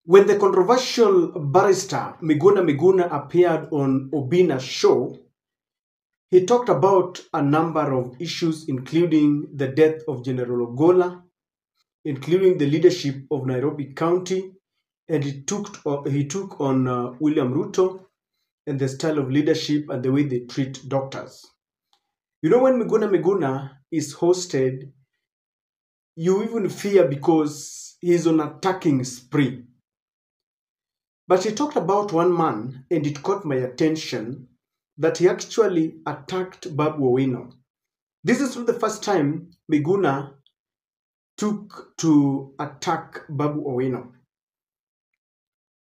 When the controversial barrister Miguna appeared on Obina's show, he talked about a number of issues, including the death of General Ogola, including the leadership of Nairobi County, and he took on William Ruto and the style of leadership and the way they treat doctors. You know, when Miguna is hosted, you even fear because he's on attacking spree. But he talked about one man, and it caught my attention that he actually attacked Babu Owino. This is not the first time Miguna took to attack Babu Owino.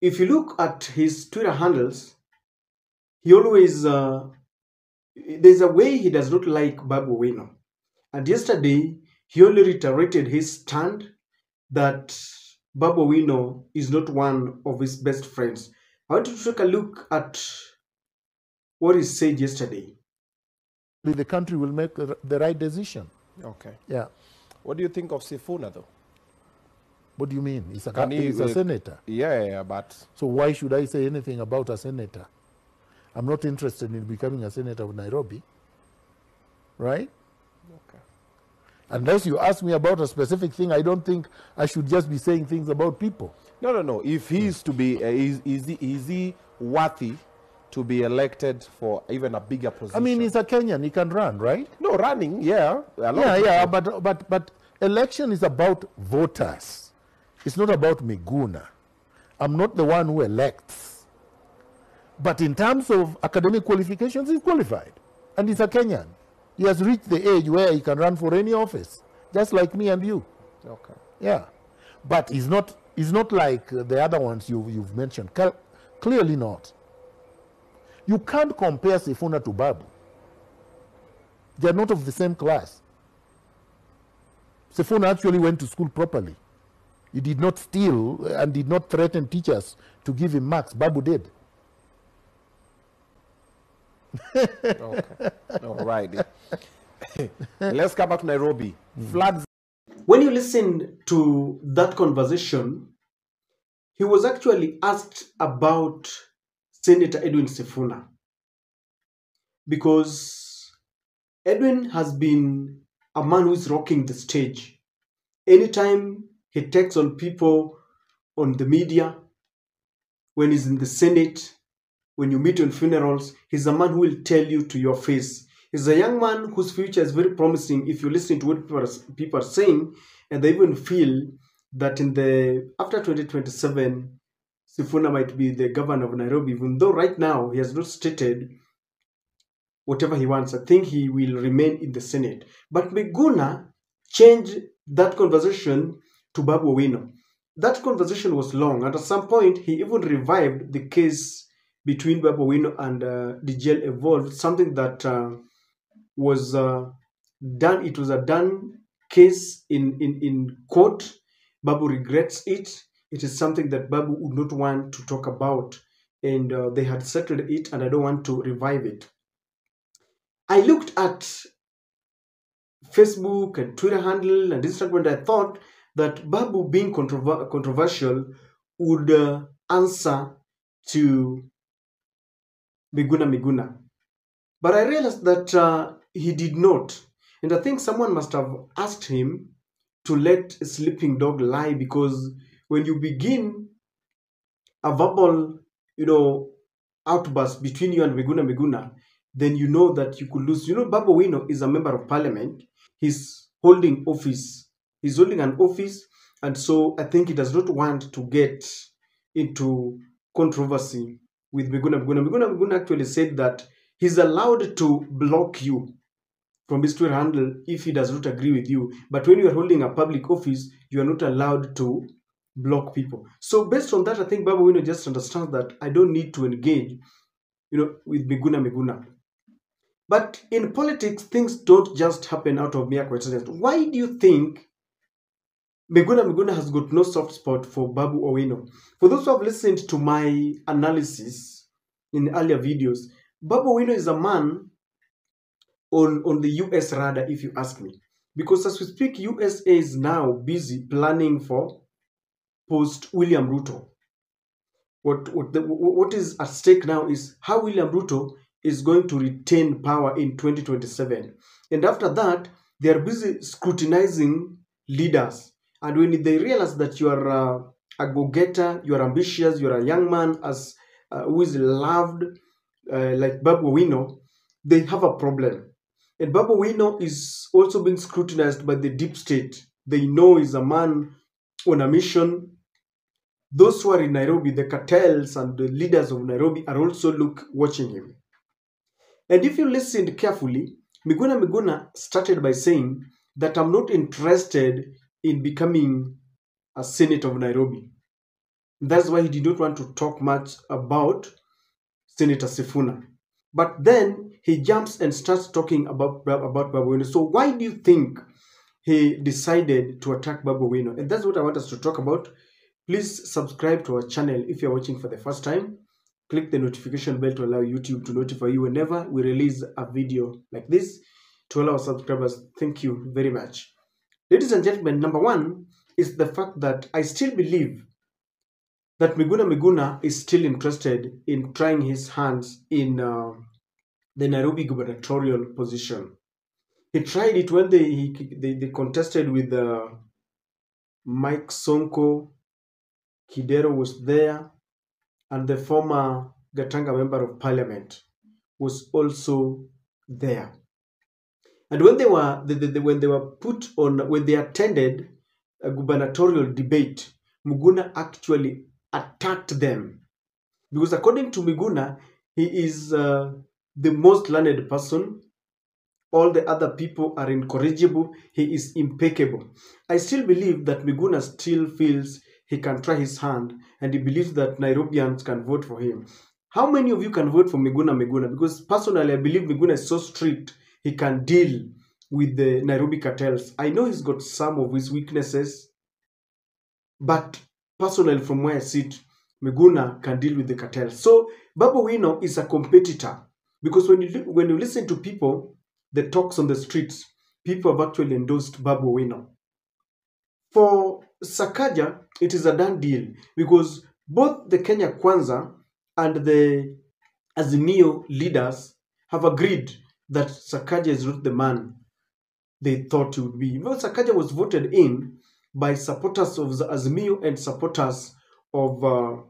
If you look at his Twitter handles, he always there's a way he does not like Babu Owino. And yesterday, he only reiterated his stand that Babu Owino is not one of his best friends. I want you to take a look at what he said yesterday. The country will make the right decision. Okay. Yeah. What do you think of Sifuna, though? What do you mean? He's a senator. Yeah, but... So why should I say anything about a senator? I'm not interested in becoming a senator of Nairobi. Right? Okay. Unless you ask me about a specific thing, I don't think I should just be saying things about people. No. If he is to be... is he worthy to be elected for even a bigger position? I mean, he's a Kenyan. He can run, right? No, running, yeah. Yeah, but election is about voters. It's not about Miguna. I'm not the one who elects. But in terms of academic qualifications, he's qualified. And he's a Kenyan. He has reached the age where he can run for any office, just like me and you. Okay. Yeah. But he's not like the other ones you've mentioned. Clearly not. You can't compare Sifuna to Babu. They're not of the same class. Sifuna actually went to school properly. He did not steal and did not threaten teachers to give him marks. Babu did. Okay. All right. Let's come back to Nairobi. Flags. When you listen to that conversation, he was actually asked about Senator Edwin Sifuna, because Edwin has been a man who is rocking the stage. Anytime he takes on people on the media, when he's in the Senate, when you meet on funerals, he's a man who will tell you to your face. He's a young man whose future is very promising if you listen to what people are saying, and they even feel that after 2027, Sifuna might be the governor of Nairobi, even though right now he has not stated whatever he wants. I think he will remain in the Senate. But Miguna changed that conversation to Babu Owino. That conversation was long, and at some point he even revived the case between Babu Owino and the jail evolved, something that was done. It was a done case in court. Babu regrets it. It is something that Babu would not want to talk about, and they had settled it, and I don't want to revive it. I looked at Facebook and Twitter handle and Instagram, and I thought that Babu, being controversial, would answer to Miguna. But I realized that he did not. And I think someone must have asked him to let a sleeping dog lie, because when you begin a verbal, outburst between you and Miguna, then you know that you could lose. Babu Owino is a member of parliament. He's holding office. He's holding an office, and so I think he does not want to get into controversy with Miguna. Miguna actually said that he's allowed to block you from his Twitter handle if he does not agree with you. But when you are holding a public office, you are not allowed to block people. So based on that, I think Babu Owino just understands that I don't need to engage, with Miguna. But in politics, things don't just happen out of mere coincidence. Why do you think Miguna has got no soft spot for Babu Owino? For those who have listened to my analysis in earlier videos, Babu Owino is a man on the US radar, if you ask me. Because as we speak, USA is now busy planning for post-William Ruto. what is at stake now is how William Ruto is going to retain power in 2027. And after that, they are busy scrutinizing leaders. And when they realize that you are a go-getter, you are ambitious, you are a young man as who is loved, like Babu Wino, they have a problem. And Babu Wino is also being scrutinized by the deep state. They know he's a man on a mission. Those who are in Nairobi, the cartels and the leaders of Nairobi are also watching him. And if you listened carefully, Miguna started by saying that I'm not interested in becoming a Senate of Nairobi. That's why he did not want to talk much about Senator Sifuna. But then he jumps and starts talking about Babu Wino. So why do you think he decided to attack Babu Wino? And that's what I want us to talk about. Please subscribe to our channel if you're watching for the first time. Click the notification bell to allow YouTube to notify you whenever we release a video like this. To all our subscribers, thank you very much. Ladies and gentlemen, number one is the fact that I still believe that Miguna is still interested in trying his hands in the Nairobi gubernatorial position. He tried it when they contested with Mike Sonko. Kidero was there, and the former Gatanga member of parliament was also there. And when they attended a gubernatorial debate, Miguna actually attacked them, because according to Miguna, he is the most learned person. All the other people are incorrigible. He is impeccable. I still believe that Miguna still feels he can try his hand, and he believes that Nairobians can vote for him. How many of you can vote for Miguna? Because personally, I believe Miguna is so strict, he can deal with the Nairobi cartels. I know he's got some of his weaknesses, but personally, from where I sit, Miguna can deal with the cartels. So Babu Wino is a competitor, because when you listen to people, the talks on the streets, people have actually endorsed Babu Wino. For Sakaja, it is a done deal, because both the Kenya Kwanza and the Azimio leaders have agreed that Sakaja is not the man they thought he would be. Well, Sakaja was voted in by supporters of the Azimio and supporters of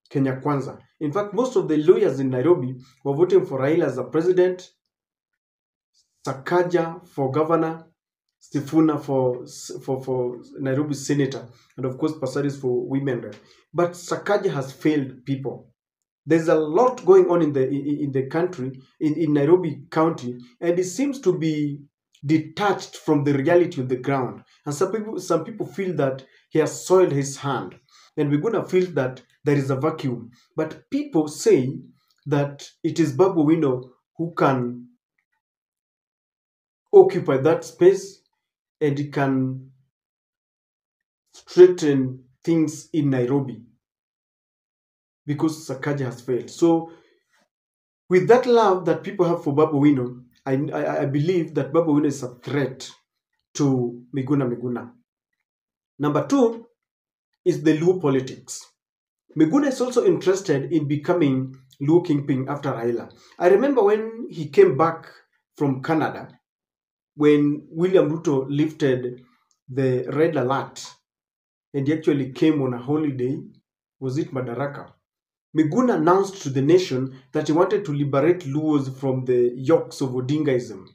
Kenya Kwanza. In fact, most of the lawyers in Nairobi were voting for Raila as the president, Sakaja for governor, Sifuna for Nairobi senator, and of course Pasaris for women rep. But Sakaja has failed people. There's a lot going on in the country, in Nairobi County, and it seems to be detached from the reality of the ground. And some people feel that he has soiled his hand, and we're gonna feel that there is a vacuum. But people say that it is Babu Wino who can occupy that space, and he can straighten things in Nairobi, because Sakaja has failed. So with that love that people have for Babu Wino, I believe that Babu Wino is a threat to Miguna. Number two is the Luo politics. Miguna is also interested in becoming Luo Kingpin after Raila. I remember when he came back from Canada, when William Ruto lifted the red alert, and he actually came on a holiday, was it Madaraka? Miguna announced to the nation that he wanted to liberate Luos from the yokes of Odingaism.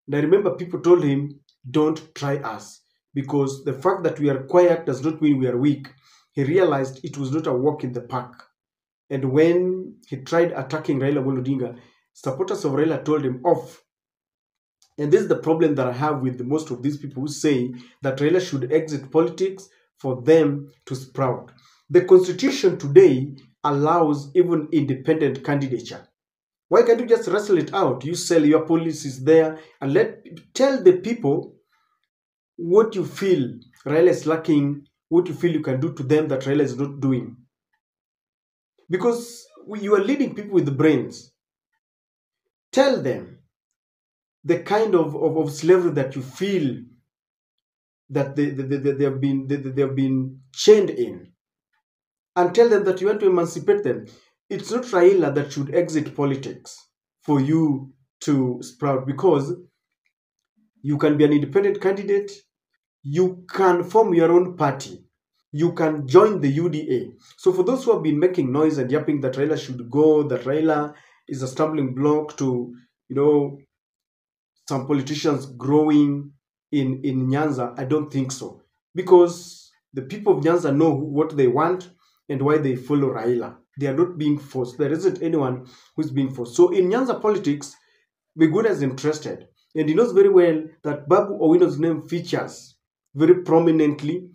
And I remember people told him, don't try us, because the fact that we are quiet does not mean we are weak. He realized it was not a walk in the park. And when he tried attacking Raila Odinga, supporters of Raila told him off. And this is the problem that I have with most of these people who say that Raila should exit politics for them to sprout. The constitution today allows even independent candidature. Why can't you just wrestle it out? You sell your policies there and tell the people what you feel Raila is lacking, what you feel you can do to them that Raila is not doing. Because you are leading people with the brains. Tell them the kind of slavery that you feel that they have been chained in. and tell them that you want to emancipate them. It's not Raila that should exit politics for you to sprout, because you can be an independent candidate, you can form your own party, you can join the UDA. So for those who have been making noise and yapping that Raila should go, that Raila is a stumbling block to, some politicians growing in Nyanza, I don't think so. Because the people of Nyanza know what they want and why they follow Raila. They are not being forced. There isn't anyone who's being forced. So in Nyanza politics, Miguna is interested. And he knows very well that Babu Owino's name features very prominently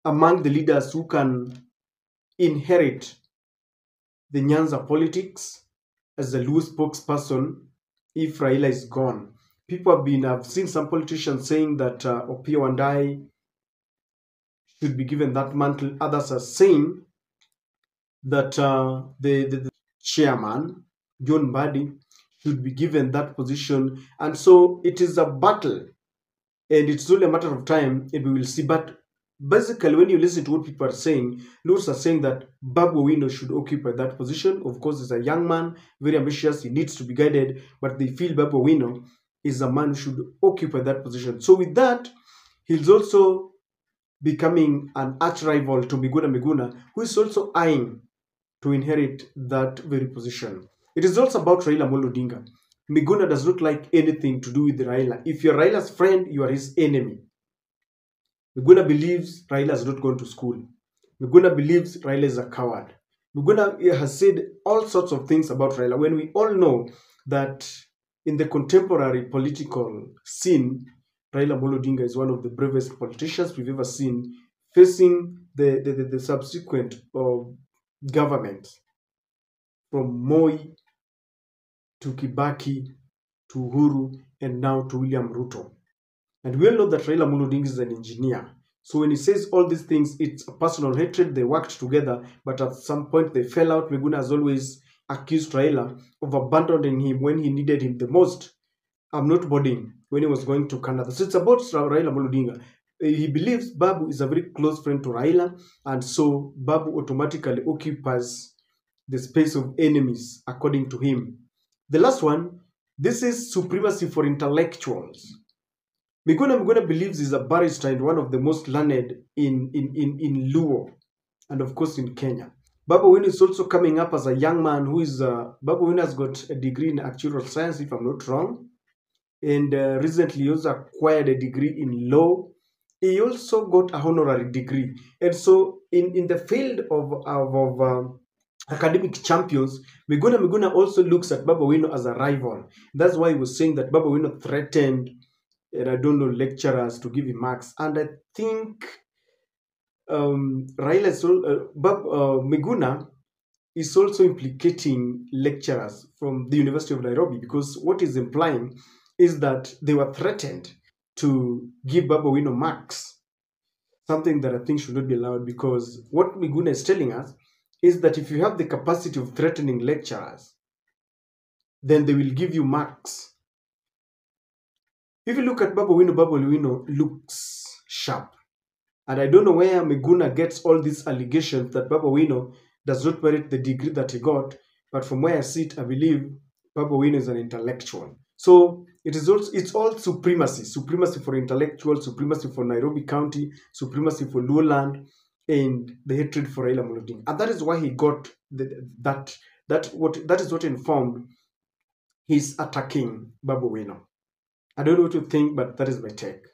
among the leaders who can inherit the Nyanza politics as the Luo spokesperson if Raila is gone. I've seen some politicians saying that Opio and I should be given that mantle. Others are saying that the chairman, John Mbadi, should be given that position. And so it is a battle, and it's only a matter of time and we will see. But basically, when you listen to what people are saying, those are saying that Babu Owino should occupy that position. Of course, he's a young man, very ambitious, he needs to be guided, but they feel Babu Owino is a man who should occupy that position. So with that, he's also becoming an arch rival to Miguna, who is also eyeing to inherit that very position. It is also about Raila Amolo Odinga. Miguna does not like anything to do with Raila. If you're Raila's friend, you are his enemy. Miguna believes Raila has not gone to school. Miguna believes Raila is a coward. Miguna has said all sorts of things about Raila, when we all know that in the contemporary political scene, Raila Amolo Odinga is one of the bravest politicians we've ever seen, facing the subsequent government, from Moi to Kibaki to Uhuru and now to William Ruto. And we all know that Raila Amolo Odinga is an engineer. So when he says all these things, it's a personal hatred. They worked together, but at some point they fell out. Miguna has always accused Raila of abandoning him when he needed him the most. I'm not boarding when he was going to Canada. So it's about Raila Amolo Odinga. He believes Babu is a very close friend to Raila, and so Babu automatically occupies the space of enemies, according to him. The last one, this is supremacy for intellectuals. Miguna believes he's a barrister and one of the most learned in Luo, and of course in Kenya. Babu Owino is also coming up as a young man who is, Babu Owino has got a degree in actuarial science, if I'm not wrong. And recently he also acquired a degree in law. He also got a honorary degree. And so in the field of academic champions, Miguna also looks at Babu Owino as a rival. That's why he was saying that Babu Owino threatened, and I don't know, lecturers to give him marks. And I think Miguna is also implicating lecturers from the University of Nairobi, because what is implying is that they were threatened to give Babu Owino marks, something that I think should not be allowed, because what Miguna is telling us is that if you have the capacity of threatening lecturers, then they will give you marks. If you look at Babu Owino looks sharp. And I don't know where Miguna gets all these allegations that Babu Owino does not merit the degree that he got, but from where I sit, I believe Babu Owino is an intellectual. So it's all supremacy for intellectuals, supremacy for Nairobi County, supremacy for Luoland, and the hatred for Raila Amolo Odinga. And that is why he got that is what informed his attacking Babu Owino. I don't know what you think, but that is my take.